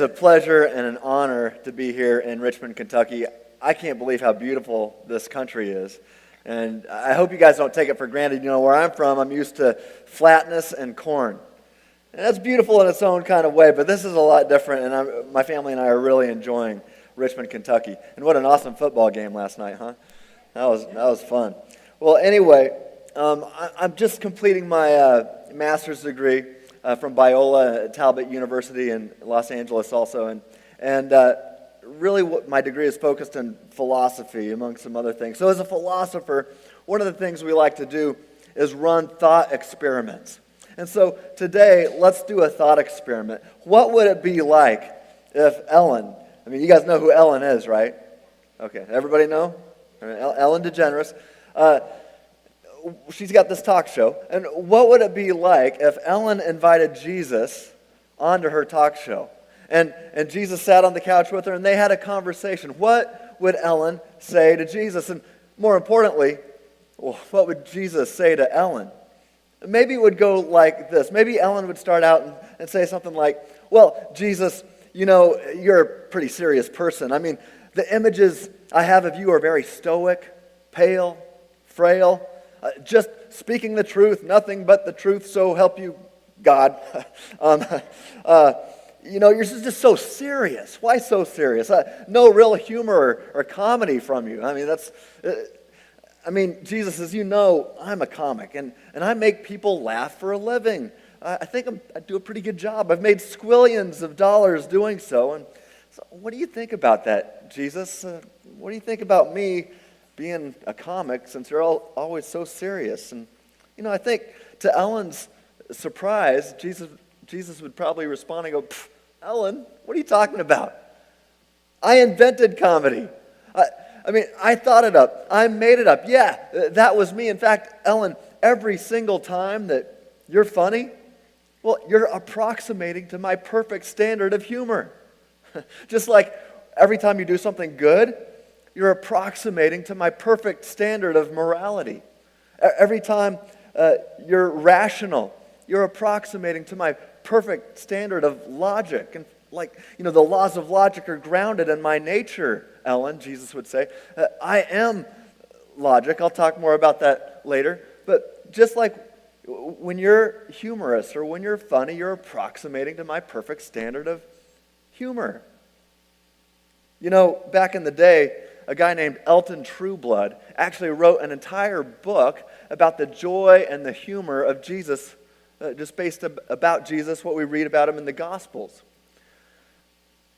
a pleasure and an honor to be here in Richmond, Kentucky. I can't believe how beautiful this country is. And I hope you guys don't take it for granted. You know, where I'm from, I'm used to flatness and corn. And that's beautiful in its own kind of way, but this is a lot different, and my family and I are really enjoying Richmond, Kentucky. And what an awesome football game last night, huh? That was fun. Well, anyway, I'm just completing my master's degree from Biola at Talbot University in Los Angeles also, and really what my degree is focused on philosophy, among some other things. So as a philosopher, one of the things we like to do is run thought experiments. And so today, let's do a thought experiment. What would it be like if Ellen, I mean, you guys know who Ellen is, right? Okay, everybody know? Ellen DeGeneres. She's got this talk show. And what would it be like if Ellen invited Jesus onto her talk show? And Jesus sat on the couch with her, and they had a conversation. What would Ellen say to Jesus? And more importantly, what would Jesus say to Ellen? Maybe it would go like this. Maybe Ellen would start out and say something like, well, Jesus, you know, you're a pretty serious person. I mean, the images I have of you are very stoic, pale, frail, just speaking the truth, nothing but the truth, so help you, God. You know, you're just so serious. Why so serious? No real humor or comedy from you. I mean, Jesus, as you know, I'm a comic, and I make people laugh for a living. I think I do a pretty good job. I've made squillions of dollars doing so. And so what do you think about that, Jesus? What do you think about me being a comic, since you're always so serious? And, you know, I think to Ellen's surprise, Jesus would probably respond and go, Ellen, what are you talking about? I invented comedy. I mean, I thought it up. I made it up. Yeah, that was me. In fact, Ellen, every single time that you're funny, well, you're approximating to my perfect standard of humor. Just like every time you do something good, you're approximating to my perfect standard of morality. Every time you're rational, you're approximating to my perfect standard of logic. And like, you know, the laws of logic are grounded in my nature, Ellen, Jesus would say. I am logic. I'll talk more about that later. But just like when you're humorous or when you're funny, you're approximating to my perfect standard of humor. You know, back in the day, a guy named Elton Trueblood actually wrote an entire book about the joy and the humor of Jesus, just based about Jesus, what we read about him in the Gospels.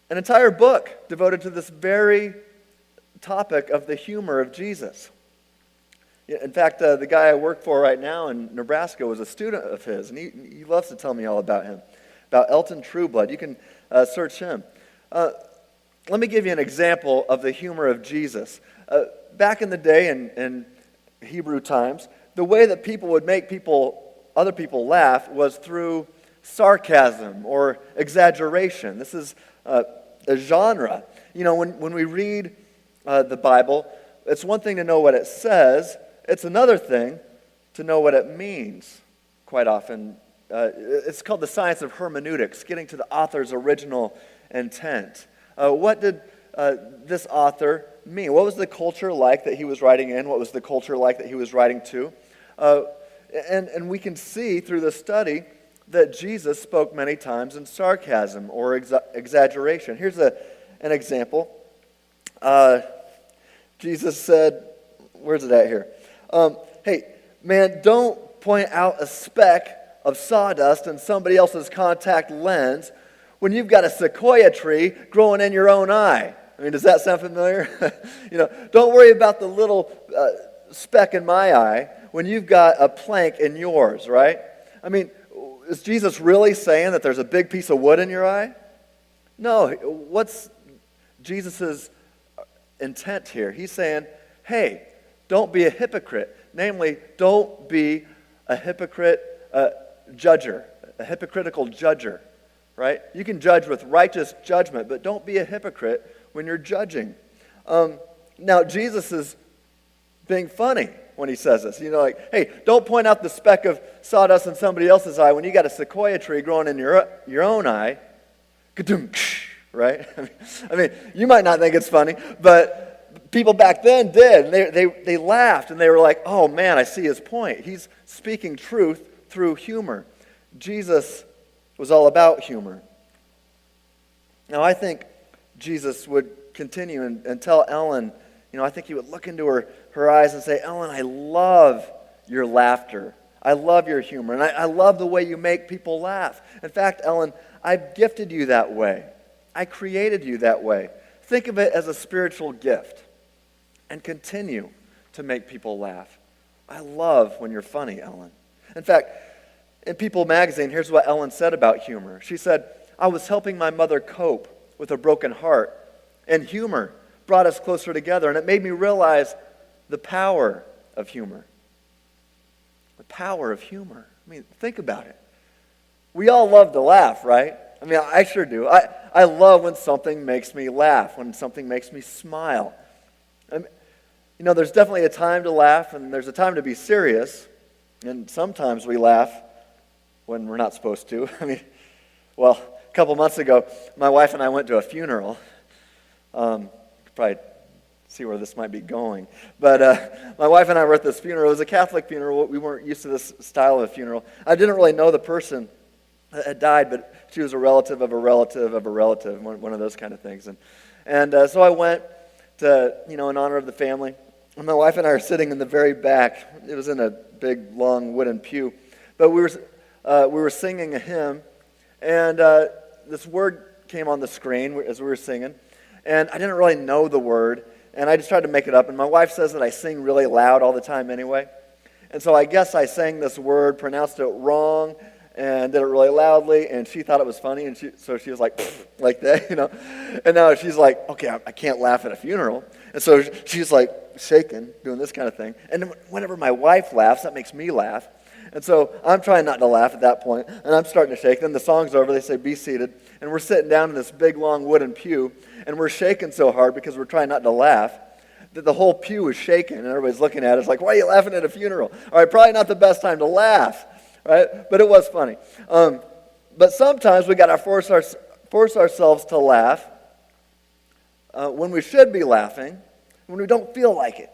An entire book devoted to this very topic of the humor of Jesus. In fact, the guy I work for right now in Nebraska was a student of his, and he loves to tell me all about him, about Elton Trueblood. You can search him. Let me give you an example of the humor of Jesus. Back in the day in Hebrew times, the way that people would make other people laugh was through sarcasm or exaggeration. This is a genre. You know, when we read the Bible, it's one thing to know what it says. It's another thing to know what it means, quite often. It's called the science of hermeneutics, getting to the author's original intent. What did this author mean? What was the culture like that he was writing in? What was the culture like that he was writing to? And we can see through the study that Jesus spoke many times in sarcasm or exaggeration. Here's an example. Jesus said, where's it at here? Hey, man, don't point out a speck of sawdust in somebody else's contact lens when you've got a sequoia tree growing in your own eye. I mean, does that sound familiar? You know, don't worry about the little speck in my eye when you've got a plank in yours, right? I mean, is Jesus really saying that there's a big piece of wood in your eye? No. What's Jesus' intent here? He's saying, hey, don't be a hypocrite. Namely, don't be a hypocrite judger, a hypocritical judger, right? You can judge with righteous judgment, but don't be a hypocrite when you're judging. Now, Jesus is being funny when he says this. You know, like, hey, don't point out the speck of sawdust in somebody else's eye when you got a sequoia tree growing in your own eye. Ka-doom, right? I mean, you might not think it's funny, but people back then did. They laughed, and they were like, oh man, I see his point. He's speaking truth through humor. Jesus was all about humor. Now, I think Jesus would continue and tell Ellen, I think he would look into her eyes and say, Ellen, I love your laughter. I love your humor, and I love the way you make people laugh. In fact, Ellen, I've gifted you that way. I created you that way. Think of it as a spiritual gift and continue to make people laugh. I love when you're funny, Ellen. In fact, in People magazine, here's what Ellen said about humor. She said, I was helping my mother cope with a broken heart, and humor brought us closer together, and it made me realize the power of humor. The power of humor. I mean, think about it. We all love to laugh, right? I mean, I sure do. I love when something makes me laugh, when something makes me smile. There's definitely a time to laugh, and there's a time to be serious, and sometimes we laugh when we're not supposed to. A couple months ago, my wife and I went to a funeral. Probably see where this might be going. But my wife and I were at this funeral. It was a Catholic funeral. We weren't used to this style of a funeral. I didn't really know the person that had died, but she was a relative of a relative of a relative, one of those kind of things. And so I went to, in honor of the family. And my wife and I are sitting in the very back. It was in a big, long wooden pew. But we were singing a hymn, and this word came on the screen as we were singing. And I didn't really know the word, and I just tried to make it up. And my wife says that I sing really loud all the time anyway. And so I guess I sang this word, pronounced it wrong, and did it really loudly, and she thought it was funny, and so she was like that, And now she's like, okay, I can't laugh at a funeral. And so she's like shaking, doing this kind of thing. And whenever my wife laughs, that makes me laugh. And so I'm trying not to laugh at that point, and I'm starting to shake. Then the song's over, they say, be seated. And we're sitting down in this big, long wooden pew, and we're shaking so hard because we're trying not to laugh that the whole pew is shaking, and everybody's looking at us like, why are you laughing at a funeral? All right, probably not the best time to laugh, right? But it was funny. But sometimes we got to force ourselves to laugh when we should be laughing, when we don't feel like it.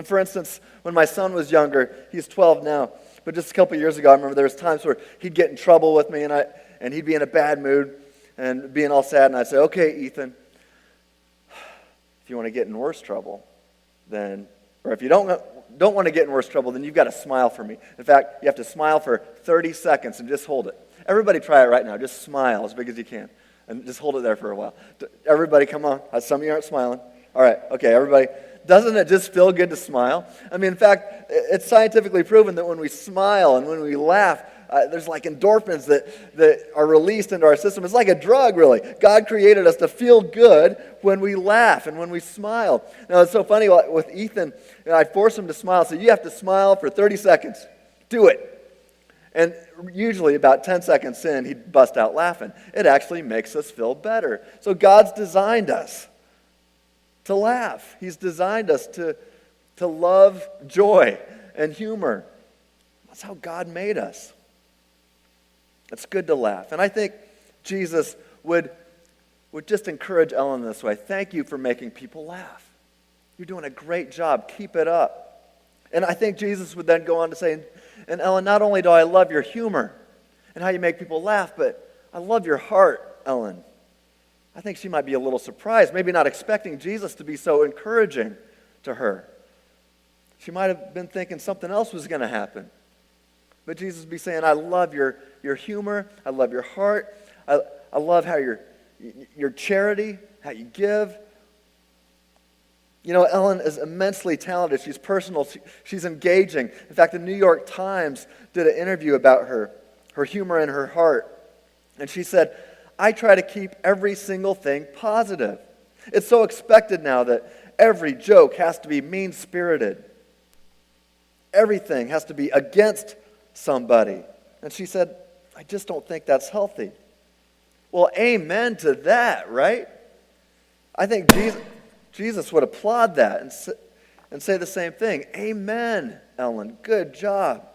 For instance, when my son was younger, he's 12 now, but just a couple years ago, I remember there was times where he'd get in trouble with me, and he'd be in a bad mood and being all sad, and I'd say, okay, Ethan, if you want to get in worse trouble, then, or if you don't want to get in worse trouble, then you've got to smile for me. In fact, you have to smile for 30 seconds and just hold it. Everybody try it right now. Just smile as big as you can, and just hold it there for a while. Everybody, come on. Some of you aren't smiling. All right, okay, everybody. Doesn't it just feel good to smile? In fact, it's scientifically proven that when we smile and when we laugh, there's like endorphins that are released into our system. It's like a drug, really. God created us to feel good when we laugh and when we smile. Now, it's so funny with Ethan, I force him to smile. So you have to smile for 30 seconds. Do it. And usually about 10 seconds in, he'd bust out laughing. It actually makes us feel better. So God's designed us to laugh. He's designed us to love joy and humor. That's how God made us. It's good to laugh. And I think Jesus would just encourage Ellen this way. Thank you for making people laugh. You're doing a great job. Keep it up. And I think Jesus would then go on to say, and Ellen, not only do I love your humor and how you make people laugh, but I love your heart, Ellen. I think she might be a little surprised, maybe not expecting Jesus to be so encouraging to her. She might have been thinking something else was going to happen. But Jesus would be saying, I love your humor, I love your heart, I love how your charity, how you give. Ellen is immensely talented. She's personal. She's engaging. In fact, the New York Times did an interview about her humor and her heart. And she said, I try to keep every single thing positive. It's so expected now that every joke has to be mean-spirited. Everything has to be against somebody. And she said, I just don't think that's healthy. Well, amen to that, right? I think Jesus would applaud that and say the same thing. Amen, Ellen. Good job.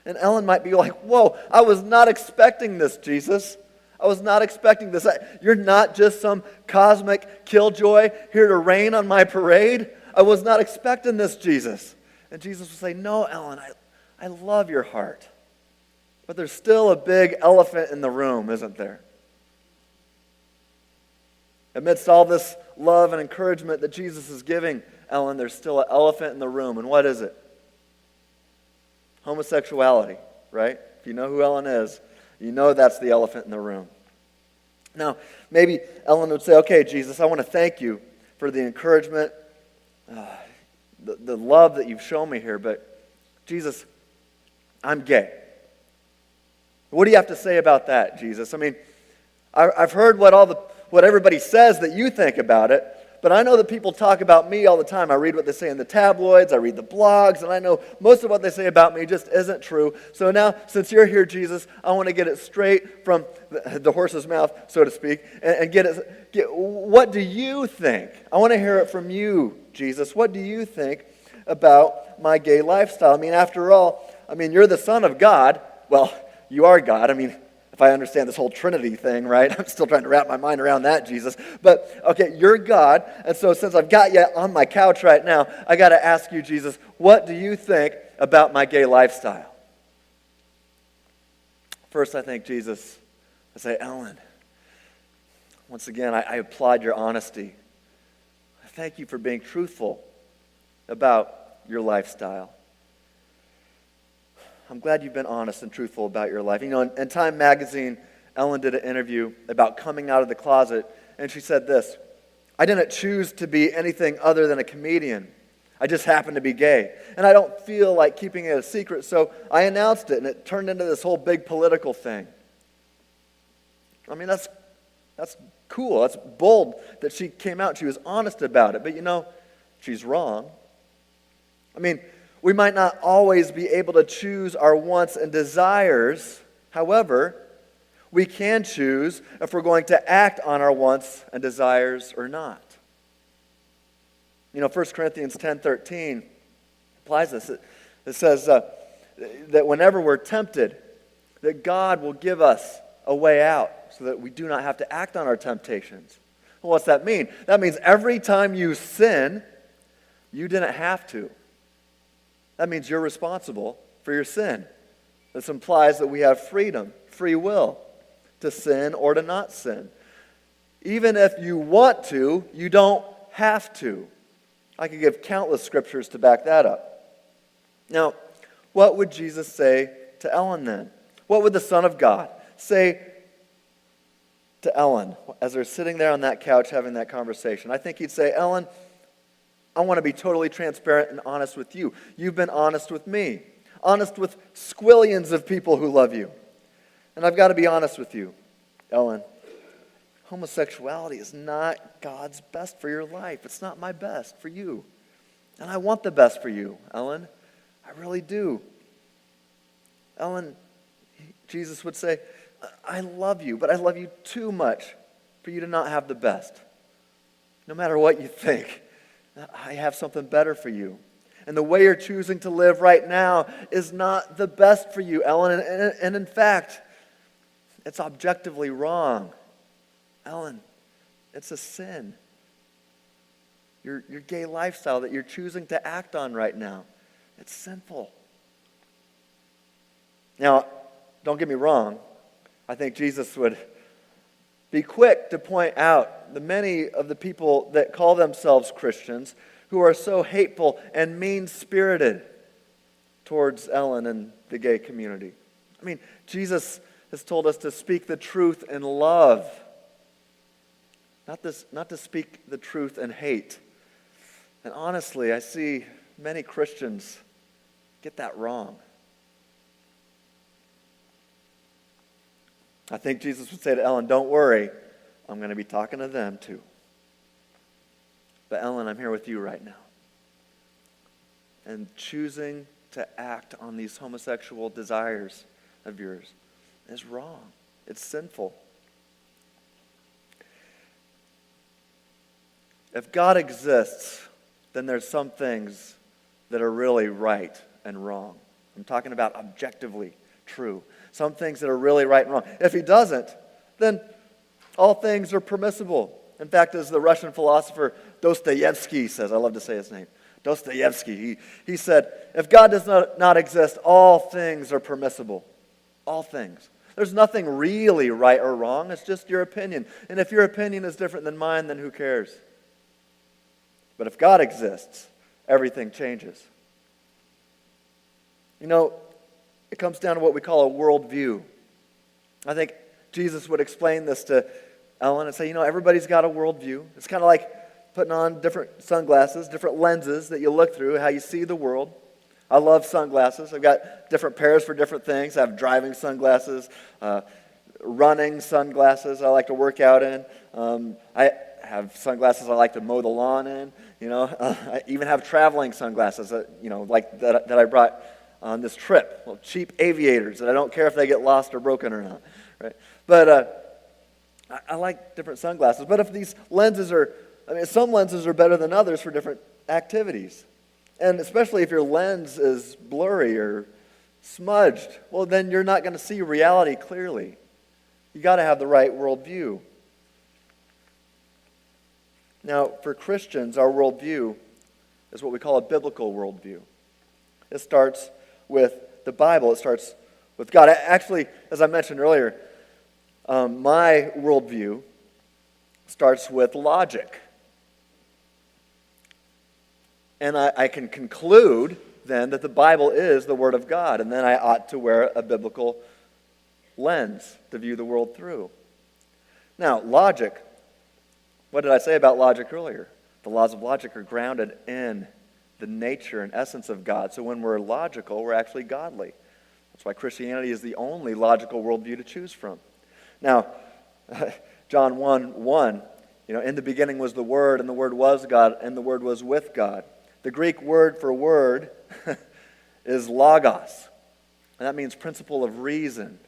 And Ellen might be like, whoa, I was not expecting this, Jesus. I was not expecting this. You're not just some cosmic killjoy here to rain on my parade. I was not expecting this, Jesus. And Jesus would say, no, Ellen, I love your heart. But there's still a big elephant in the room, isn't there? Amidst all this love and encouragement that Jesus is giving, Ellen, there's still an elephant in the room. And what is it? Homosexuality, right? If you know who Ellen is, you know that's the elephant in the room. Now, maybe Ellen would say, okay, Jesus, I want to thank you for the encouragement, the love that you've shown me here, but Jesus, I'm gay. What do you have to say about that, Jesus? I mean, I've heard what everybody says that you think about it, but I know that people talk about me all the time. I read what they say in the tabloids, I read the blogs, and I know most of what they say about me just isn't true. So now, since you're here, Jesus, I want to get it straight from the horse's mouth, so to speak, and what do you think? I want to hear it from you, Jesus. What do you think about my gay lifestyle? I mean, after all, you're the Son of God. Well, you are God. If I understand this whole Trinity thing, right? I'm still trying to wrap my mind around that, Jesus. But, okay, you're God, and so since I've got you on my couch right now, I got to ask you, Jesus, what do you think about my gay lifestyle? First, I think, Jesus, I say, Ellen, once again, I applaud your honesty. I thank you for being truthful about your lifestyle. I'm glad you've been honest and truthful about your life. In Time magazine, Ellen did an interview about coming out of the closet, and she said this, I didn't choose to be anything other than a comedian. I just happened to be gay. And I don't feel like keeping it a secret, so I announced it, and it turned into this whole big political thing. That's cool. That's bold that she came out and she was honest about it. But she's wrong. We might not always be able to choose our wants and desires. However, we can choose if we're going to act on our wants and desires or not. 1 Corinthians 10:13 applies this. It says that whenever we're tempted, that God will give us a way out so that we do not have to act on our temptations. Well, what's that mean? That means every time you sin, you didn't have to. That means you're responsible for your sin. This implies that we have freedom, free will, to sin or to not sin. Even if you want to, you don't have to. I could give countless scriptures to back that up. Now, what would Jesus say to Ellen then? What would the Son of God say to Ellen as they're sitting there on that couch having that conversation? I think he'd say, Ellen, I want to be totally transparent and honest with you. You've been honest with me. Honest with squillions of people who love you. And I've got to be honest with you, Ellen. Homosexuality is not God's best for your life. It's not my best for you. And I want the best for you, Ellen. I really do. Ellen, Jesus would say, I love you, but I love you too much for you to not have the best. No matter what you think, I have something better for you. And the way you're choosing to live right now is not the best for you, Ellen. And in fact, it's objectively wrong. Ellen, it's a sin. Your gay lifestyle that you're choosing to act on right now, it's sinful. Now, don't get me wrong. I think Jesus would be quick to point out the many of the people that call themselves Christians who are so hateful and mean-spirited towards Ellen and the gay community. Jesus has told us to speak the truth in love, not to speak the truth in hate. And honestly, I see many Christians get that wrong. I think Jesus would say to Ellen, don't worry, I'm going to be talking to them too. But Ellen, I'm here with you right now. And choosing to act on these homosexual desires of yours is wrong. It's sinful. If God exists, then there's some things that are really right and wrong. I'm talking about objectively true. Some things that are really right and wrong. If he doesn't, then all things are permissible. In fact, as the Russian philosopher Dostoevsky says, I love to say his name, Dostoevsky, he said, if God does not exist, all things are permissible. All things. There's nothing really right or wrong. It's just your opinion. And if your opinion is different than mine, then who cares? But if God exists, everything changes. You know, it comes down to what we call a worldview. I think Jesus would explain this to Ellen and say, everybody's got a worldview. It's kind of like putting on different sunglasses, different lenses that you look through, how you see the world. I love sunglasses. I've got different pairs for different things. I have driving sunglasses, running sunglasses I like to work out in. I have sunglasses I like to mow the lawn in. I even have traveling sunglasses that I brought on this trip. Well, cheap aviators that I don't care if they get lost or broken or not. Right? But I like different sunglasses. But if these lenses some lenses are better than others for different activities. And especially if your lens is blurry or smudged, well, then you're not going to see reality clearly. You got to have the right worldview. Now, for Christians, our worldview is what we call a biblical worldview. It starts with the Bible. It starts with God. Actually, as I mentioned earlier, my worldview starts with logic. And I can conclude then that the Bible is the Word of God, and then I ought to wear a biblical lens to view the world through. Now, logic, what did I say about logic earlier? The laws of logic are grounded in the nature and essence of God. So when we're logical, we're actually godly. That's why Christianity is the only logical worldview to choose from. Now, John 1:1, in the beginning was the Word, and the Word was God, and the Word was with God. The Greek word for word is logos, and that means principle of reason.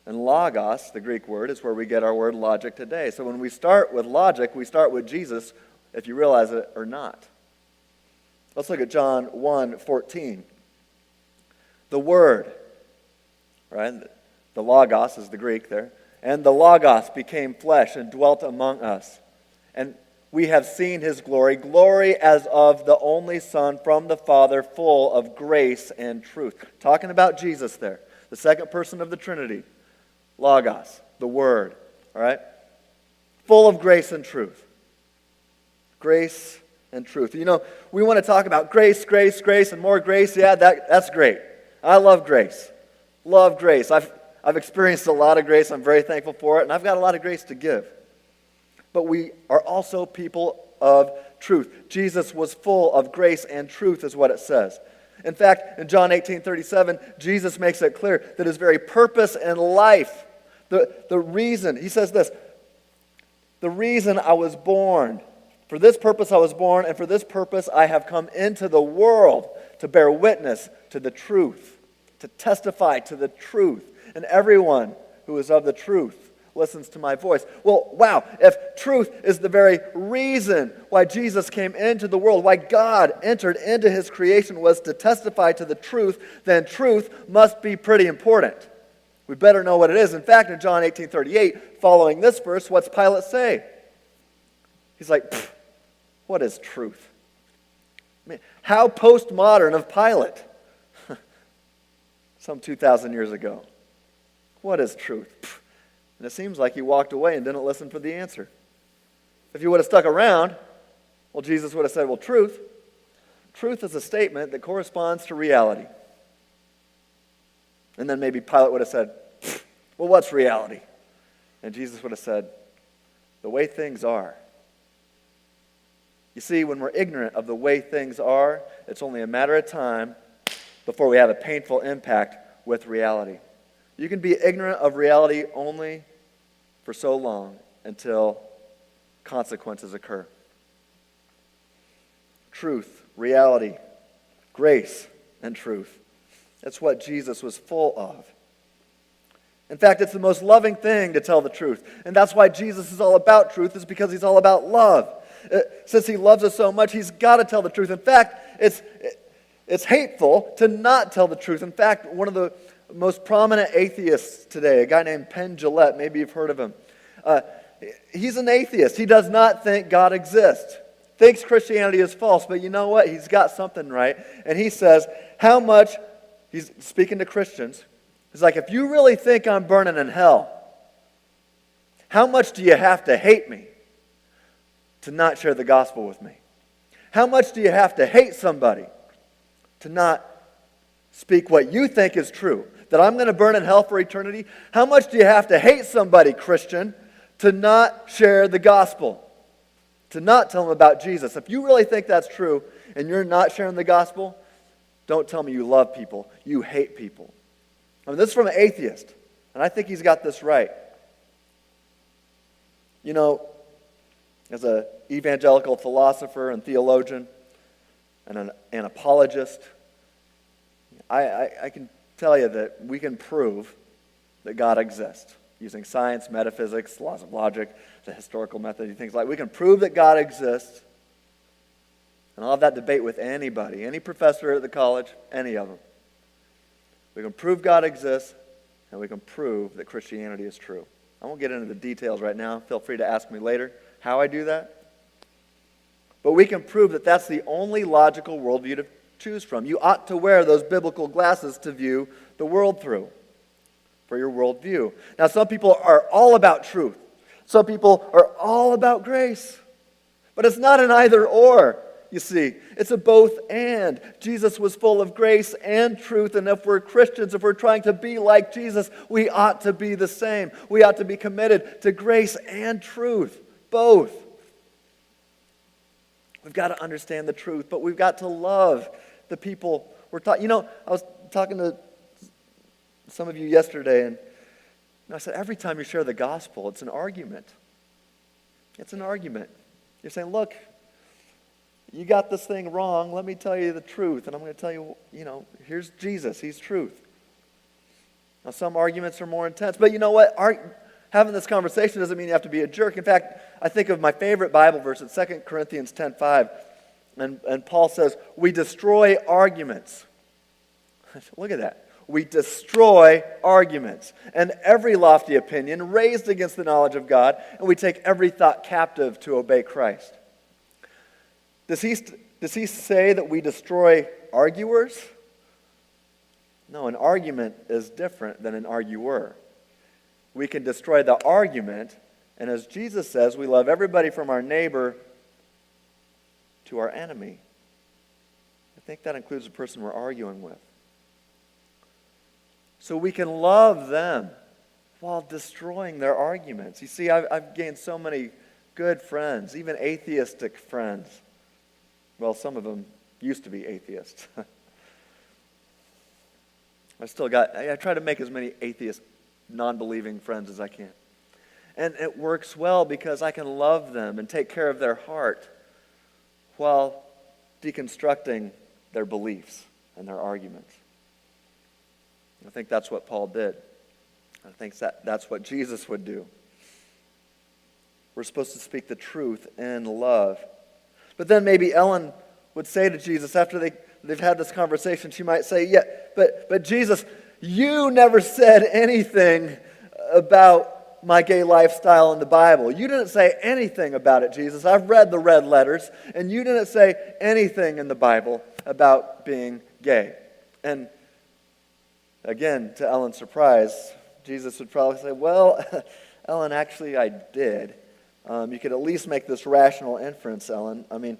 And logos, the Greek word, is where we get our word logic today. So when we start with logic, we start with Jesus, if you realize it or not. Let's look at John 1:14. The Word, right? The logos is the Greek there. And the logos became flesh and dwelt among us. And we have seen his glory, glory as of the only Son from the Father, full of grace and truth. Talking about Jesus there, the second person of the Trinity. Logos, the Word, all right? Full of grace and truth. Grace and truth. We want to talk about grace, grace, grace, and more grace. Yeah, that's great. I love grace. Love grace. I've experienced a lot of grace. I'm very thankful for it, and I've got a lot of grace to give. But we are also people of truth. Jesus was full of grace and truth, is what it says. In fact, in John 18:37, Jesus makes it clear that his very purpose in life, the reason, he says this, the reason I was born, for this purpose I was born, and for this purpose I have come into the world, to bear witness to the truth, to testify to the truth. And everyone who is of the truth listens to my voice. Well, wow, if truth is the very reason why Jesus came into the world, why God entered into his creation was to testify to the truth, then truth must be pretty important. We better know what it is. In fact, in John 18:38, following this verse, what's Pilate say? He's like, what is truth? I mean, how postmodern of Pilate? Some 2,000 years ago. What is truth? And it seems like he walked away and didn't listen for the answer. If he would have stuck around, well, Jesus would have said, well, truth is a statement that corresponds to reality. And then maybe Pilate would have said, well, what's reality? And Jesus would have said, the way things are. You see, when we're ignorant of the way things are, it's only a matter of time before we have a painful impact with reality. You can be ignorant of reality only for so long until consequences occur. Truth, reality, grace, and truth. That's what Jesus was full of. In fact, it's the most loving thing to tell the truth. And that's why Jesus is all about truth, is because he's all about love. Since he loves us so much, he's got to tell the truth. In fact, it's hateful to not tell the truth. In fact, one of the most prominent atheists today, a guy named Penn Jillette. Maybe you've heard of him. He's an atheist. He does not think God exists. Thinks Christianity is false, but you know what? He's got something right. And he says, he's speaking to Christians, he's like, if you really think I'm burning in hell, how much do you have to hate me to not share the gospel with me? How much do you have to hate somebody to not speak what you think is true? That I'm going to burn in hell for eternity? How much do you have to hate somebody, Christian, to not share the gospel? To not tell them about Jesus? If you really think that's true and you're not sharing the gospel, don't tell me you love people. You hate people. I mean, this is from an atheist, and I think he's got this right. You know, as an evangelical philosopher and theologian and an apologist, I can tell you that we can prove that God exists using science, metaphysics, laws of logic, the historical method, things like that. We can prove that God exists, and I'll have that debate with anybody, any professor at the college, any of them. We can prove God exists, and we can prove that Christianity is true. I won't get into the details right now. Feel free to ask me later how I do that. But we can prove that that's the only logical worldview to choose from. You ought to wear those biblical glasses to view the world through, for your worldview. Now, some people are all about truth. Some people are all about grace. But it's not an either or, you see. It's a both and. Jesus was full of grace and truth, and if we're Christians, if we're trying to be like Jesus, we ought to be the same. We ought to be committed to grace and truth, both. We've got to understand the truth, but we've got to love the people we're talking. You know, I was talking to some of you yesterday, and I said, every time you share the gospel, it's an argument. It's an argument. You're saying, look, you got this thing wrong. Let me tell you the truth. And I'm going to tell you, here's Jesus. He's truth. Now, some arguments are more intense. But you know what? Having this conversation doesn't mean you have to be a jerk. In fact, I think of my favorite Bible verse in 2 Corinthians 10:5. And Paul says, we destroy arguments. Look at that. We destroy arguments and every lofty opinion raised against the knowledge of God, and we take every thought captive to obey Christ. Does he say that we destroy arguers? No, an argument is different than an arguer. We can destroy the argument, and as Jesus says, we love everybody from our neighbor to our enemy. I think that includes the person we're arguing with. So we can love them while destroying their arguments. You see, I've gained so many good friends, even atheistic friends. Well, some of them used to be atheists. I try to make as many atheist, non-believing friends as I can. And it works well because I can love them and take care of their heart while deconstructing their beliefs and their arguments. I think that's what Paul did. I think that's what Jesus would do. We're supposed to speak the truth in love. But then maybe Ellen would say to Jesus, after they've had this conversation, she might say, yeah, but Jesus, you never said anything about my gay lifestyle in the Bible. You didn't say anything about it, Jesus. I've read the red letters, and you didn't say anything in the Bible about being gay. And again, to Ellen's surprise, Jesus would probably say, well, Ellen, actually I did. You could at least make this rational inference, Ellen. I mean,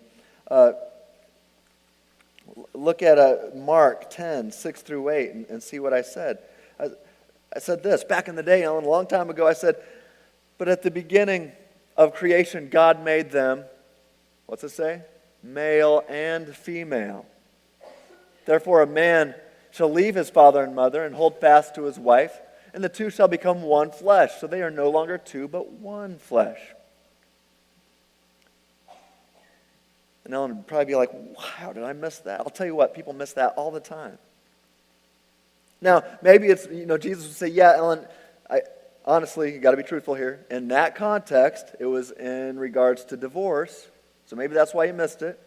look at Mark 10, 6 through 8, and see what I said. I said this, back in the day, Ellen, a long time ago, I said, but at the beginning of creation, God made them, what's it say? Male and female. Therefore, a man shall leave his father and mother and hold fast to his wife, and the two shall become one flesh. So they are no longer two, but one flesh. And Ellen would probably be like, wow, did I miss that? I'll tell you what, people miss that all the time. Now, maybe it's, Jesus would say, yeah, Ellen, honestly, you got to be truthful here. In that context, it was in regards to divorce, so maybe that's why you missed it.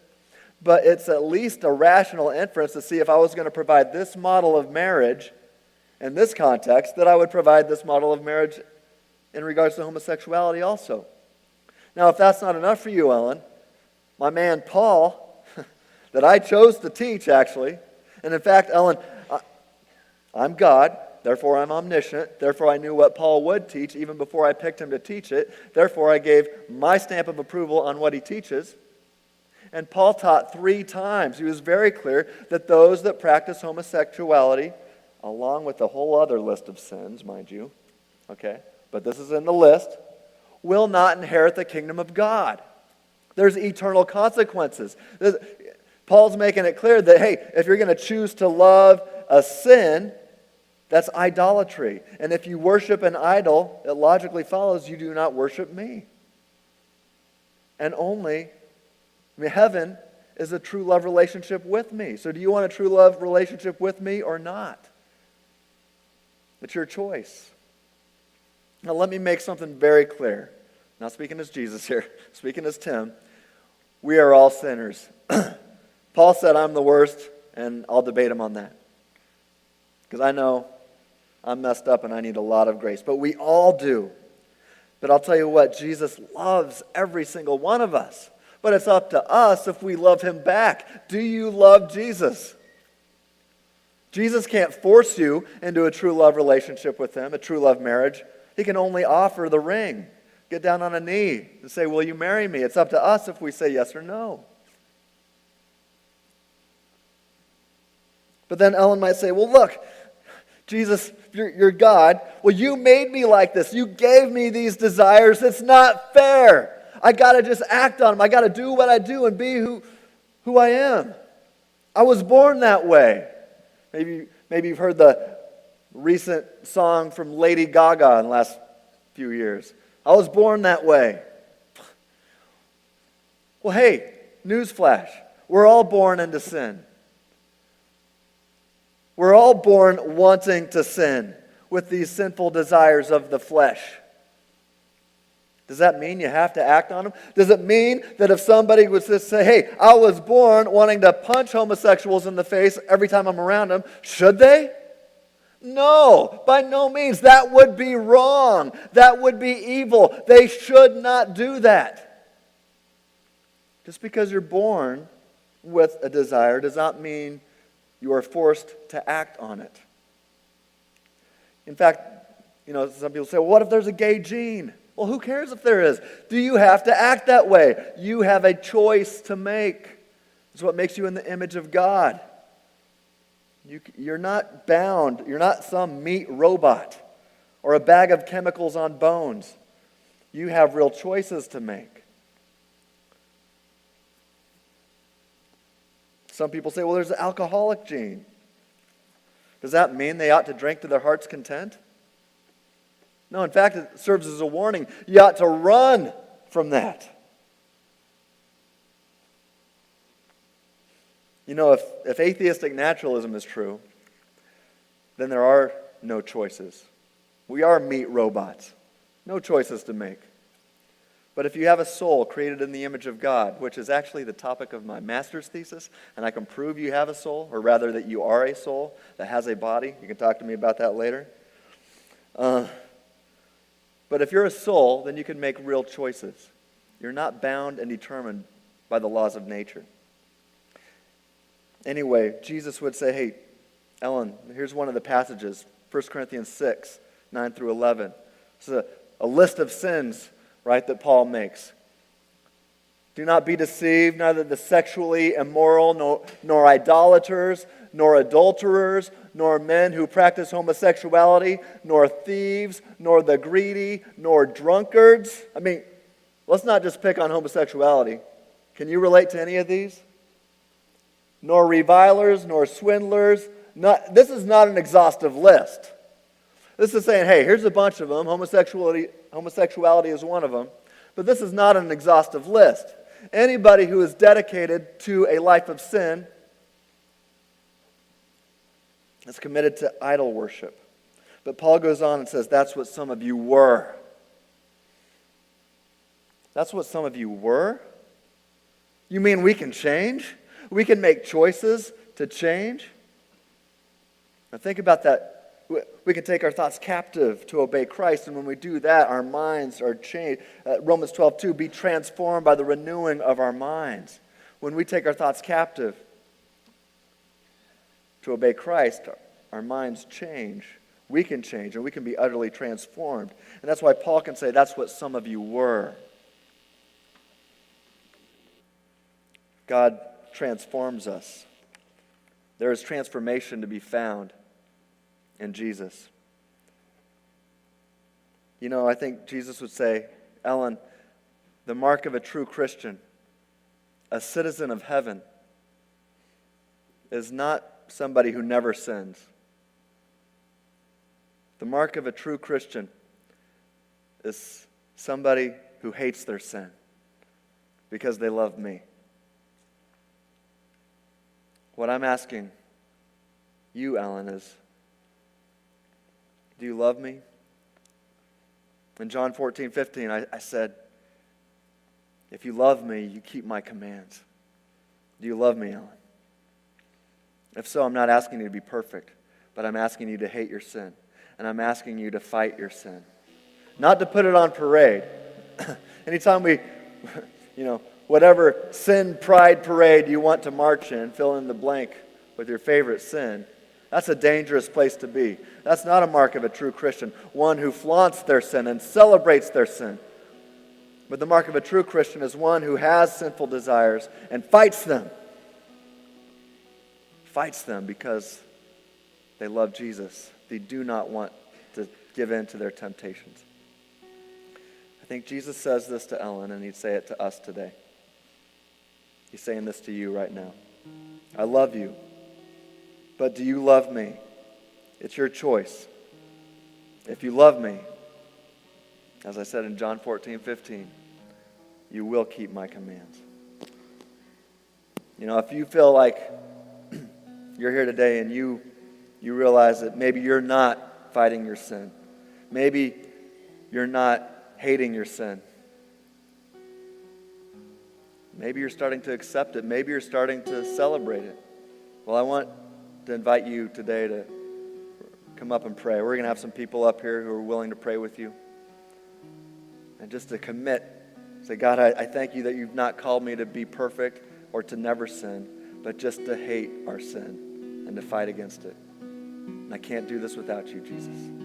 But it's at least a rational inference to see if I was going to provide this model of marriage in this context that I would provide this model of marriage in regards to homosexuality also. Now, if that's not enough for you, Ellen, my man Paul, that I chose to teach actually, and in fact, Ellen, I'm God, therefore I'm omniscient, therefore I knew what Paul would teach even before I picked him to teach it, therefore I gave my stamp of approval on what he teaches. And Paul taught 3 times. He was very clear that those that practice homosexuality, along with a whole other list of sins, mind you, okay, but this is in the list, will not inherit the kingdom of God. There's eternal consequences. Paul's making it clear that, hey, if you're going to choose to love a sin, that's idolatry. And if you worship an idol, it logically follows you do not worship me. And heaven is a true love relationship with me. So do you want a true love relationship with me or not? It's your choice. Now let me make something very clear. Not speaking as Jesus here, speaking as Tim. We are all sinners. Paul said I'm the worst, and I'll debate him on that. Because I know I'm messed up and I need a lot of grace. But we all do. But I'll tell you what, Jesus loves every single one of us. But it's up to us if we love him back. Do you love Jesus? Jesus can't force you into a true love relationship with him, a true love marriage. He can only offer the ring. Get down on a knee and say, will you marry me? It's up to us if we say yes or no. But then Ellen might say, well, look, Jesus, you're God. Well, you made me like this. You gave me these desires. It's not fair. I got to just act on them. I got to do what I do and be who I am. I was born that way. Maybe you've heard the recent song from Lady Gaga in the last few years. I was born that way. Well, hey, newsflash. We're all born into sin. We're all born wanting to sin with these sinful desires of the flesh. Does that mean you have to act on them? Does it mean that if somebody was to say, hey, I was born wanting to punch homosexuals in the face every time I'm around them, should they? No, by no means. That would be wrong. That would be evil. They should not do that. Just because you're born with a desire does not mean you are forced to act on it. In fact, some people say, well, what if there's a gay gene? Well, who cares if there is? Do you have to act that way? You have a choice to make. It's what makes you in the image of God. You're not bound. You're not some meat robot or a bag of chemicals on bones. You have real choices to make. Some people say, well, there's an alcoholic gene. Does that mean they ought to drink to their heart's content? No, in fact, it serves as a warning. You ought to run from that. If atheistic naturalism is true, then there are no choices. We are meat robots. No choices to make. But if you have a soul created in the image of God, which is actually the topic of my master's thesis, and I can prove you have a soul, or rather that you are a soul that has a body. You can talk to me about that later. But if you're a soul, then you can make real choices. You're not bound and determined by the laws of nature. Anyway, Jesus would say, hey, Ellen, here's one of the passages, 1 Corinthians 6, 9 through 11. This is a list of sins, right, that Paul makes. Do not be deceived, neither the sexually immoral, nor idolaters, nor adulterers, nor men who practice homosexuality, nor thieves, nor the greedy, nor drunkards. Let's not just pick on homosexuality. Can you relate to any of these? Nor revilers, nor swindlers. This is not an exhaustive list. This is saying, hey, here's a bunch of them. Homosexuality is one of them. But this is not an exhaustive list. Anybody who is dedicated to a life of sin is committed to idol worship. But Paul goes on and says, that's what some of you were. That's what some of you were? You mean we can change? We can make choices to change? Now think about that We can take our thoughts captive to obey Christ, and when we do that, our minds are changed. Romans 12:2, be transformed by the renewing of our minds. When we take our thoughts captive to obey Christ, our minds change. We can change, and we can be utterly transformed. And that's why Paul can say that's what some of you were. God transforms us. There is transformation to be found in Jesus. You know, I think Jesus would say, Ellen, the mark of a true Christian, a citizen of heaven, is not somebody who never sins. The mark of a true Christian is somebody who hates their sin because they love me. What I'm asking you, Ellen, is, do you love me? In John 14:15, I said, if you love me, you keep my commands. Do you love me, Ellen? If so, I'm not asking you to be perfect, but I'm asking you to hate your sin. And I'm asking you to fight your sin. Not to put it on parade. Anytime we, whatever sin pride parade you want to march in, fill in the blank with your favorite sin, that's a dangerous place to be. That's not a mark of a true Christian, one who flaunts their sin and celebrates their sin. But the mark of a true Christian is one who has sinful desires and fights them. Fights them because they love Jesus. They do not want to give in to their temptations. I think Jesus says this to Ellen, and he'd say it to us today. He's saying this to you right now. I love you, but do you love me? It's your choice. If you love me, as I said in John 14:15, you will keep my commands. If you feel like you're here today and you realize that maybe you're not fighting your sin. Maybe you're not hating your sin. Maybe you're starting to accept it. Maybe you're starting to celebrate it. Well, I want to invite you today to come up and pray. We're going to have some people up here who are willing to pray with you. And just to commit, say, God, I thank you that you've not called me to be perfect or to never sin, but just to hate our sin and to fight against it. And I can't do this without you, Jesus.